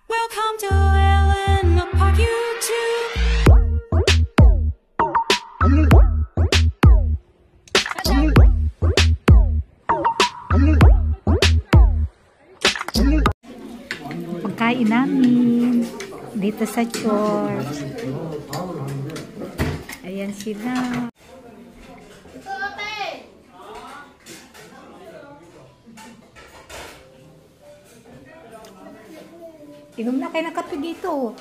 Welcome to Ellen Park YouTube. Pagkain namin dito sa church. Ayan sila. Inom na kayo ng kape dito.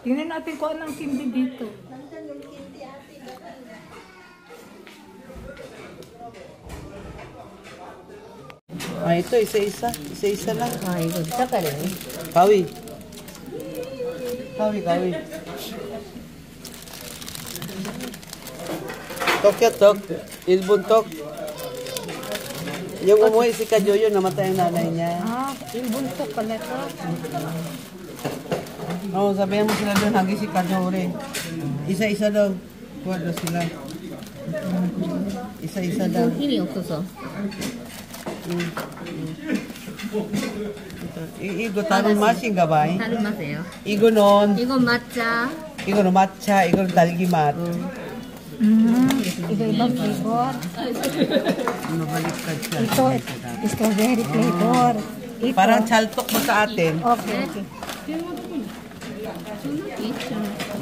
Tingnan natin kung anong tindi dito. Ito, isa-isa. Isa-isa lang. Ay, ganda ka rin. Kawi. Kawi. Tok ya, tok. Ilbuntok. Yung umuwi si Kajoyo, namatay ang nanay niya. Ah, yung buntok pala to. Oo, sabihan mo sila doon, hagi si Kajoyo. Isa-isa daw. Kuha daw sila. Isa-isa daw. Ini 없어서. 이거 다른 맛인가 봐. 다른 맛이에요. 이거는 matcha. 이거는 딸기 맛. Iba-ibang flavor. Mabaliktad siya. Ito, strawberry flavor. Ito. Parang chaltok mo sa atin. Okay.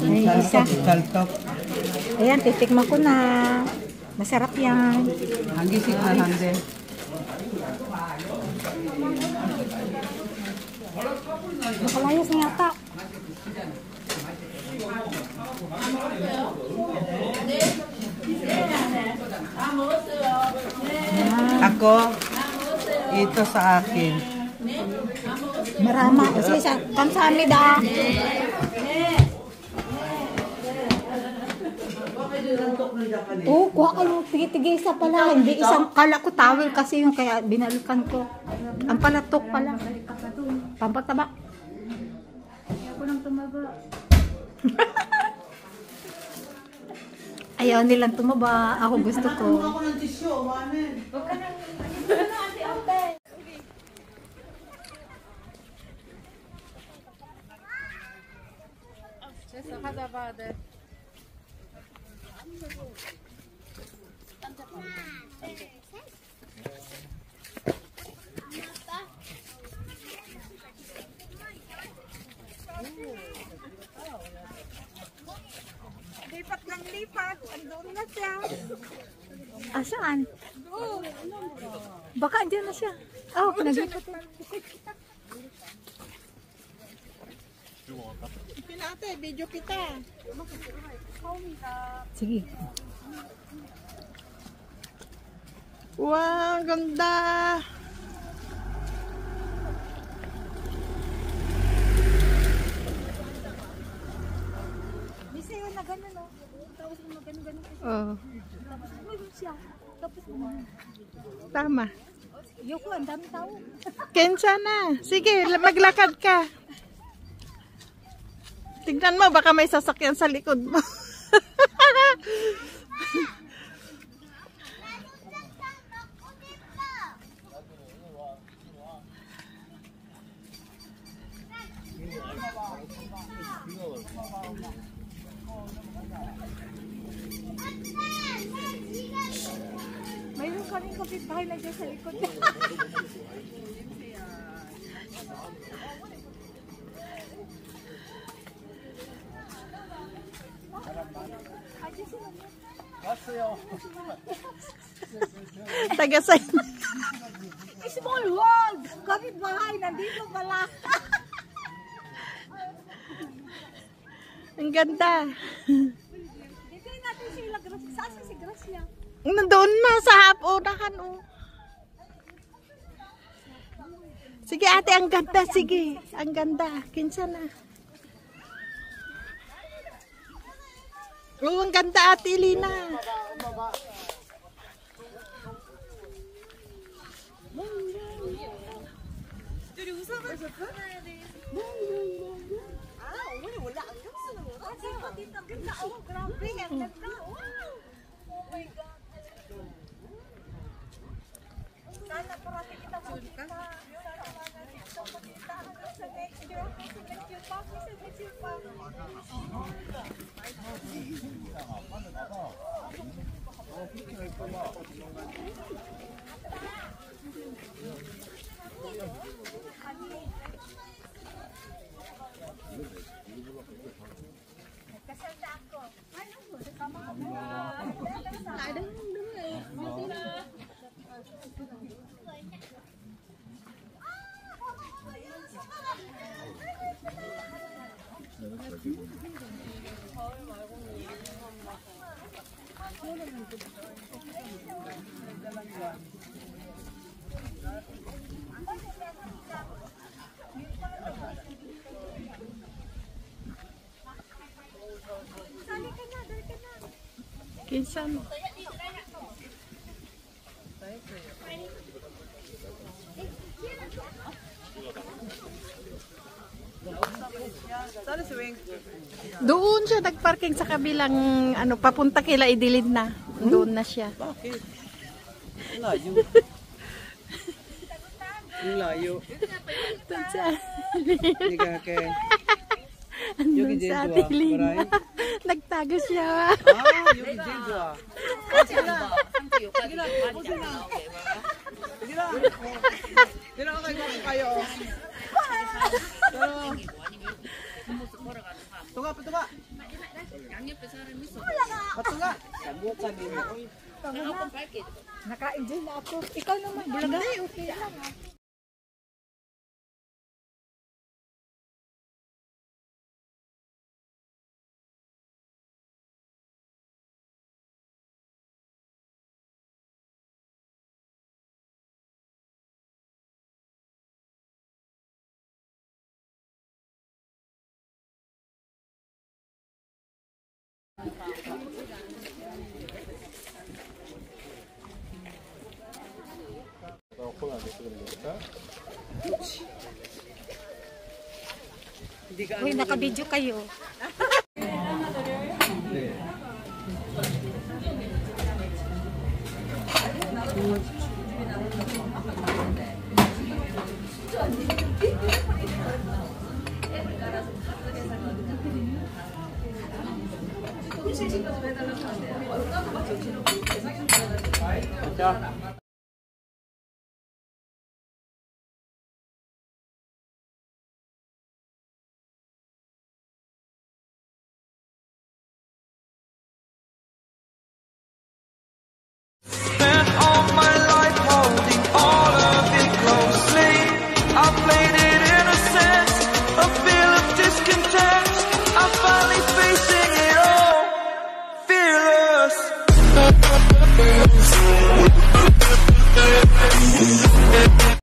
Ay, isa. Chaltok. Ayan, titikman ko na. Masarap yan. Hanggi si Hande. Nakalayas na yata. Ako, ito sa akin. Marama. Kasi kansami da. Oh, kuha kayo tigi-tigi isa pala. Hindi isang kala ko towel kasi yung kaya binalikan ko. Ang palatok pala. Pampataba. Ako nang tumaba. Ayaw nilang tumaba. Ako gusto ko. Ako ng tissue, mamin. Huwag ka nang ate. Lipat ng lipat. Andun na siya. Saan? Baka andyan na siya. Oh, naglipat. Pinate, video kita. Sige. Wow, ang ganda. Bisa yun na gano'n, no? Tapos mo gano'n-gano'n. Oh, Tapos mayroon siya. Tapos tama. yoko, ang dami tao. Kensa na. Sige, maglakad ka. Tignan mo, baka may sasakyan sa likod mo. Mayroon kaming kapitbahay na dyan sa likod. Taga sa Small world! Kapitbahay, nandito pala. Ang ganda. Dito natin sila. Saan si Gracia? Nandoon na sa unahan. Oh. Sige ate, ang ganda. Sige, ang ganda. Kinsa na. Oh, ang ganda ate Lina. Sana parati kita makita. Sana makita hanggang sa next year. Kinsan. Saan si Wing? Doon siya nagparking sa kabilang ano papunta kila Idilid na. Doon na siya. Bakit? Layo. Layo. Doon siya. Hindi ka kay... Andun sa Atilina. Nagtago siya. yung Jildo Sige na. Sige na. Sige na. Sige na. Sige na ako kayo. Tunga, patunga. Patunga. Naka-enjoy na ako. Ikaw naman, bulaga. Okay lang. Uy, naka-video kayo. Spent all my life holding all of it closely. I played it innocent.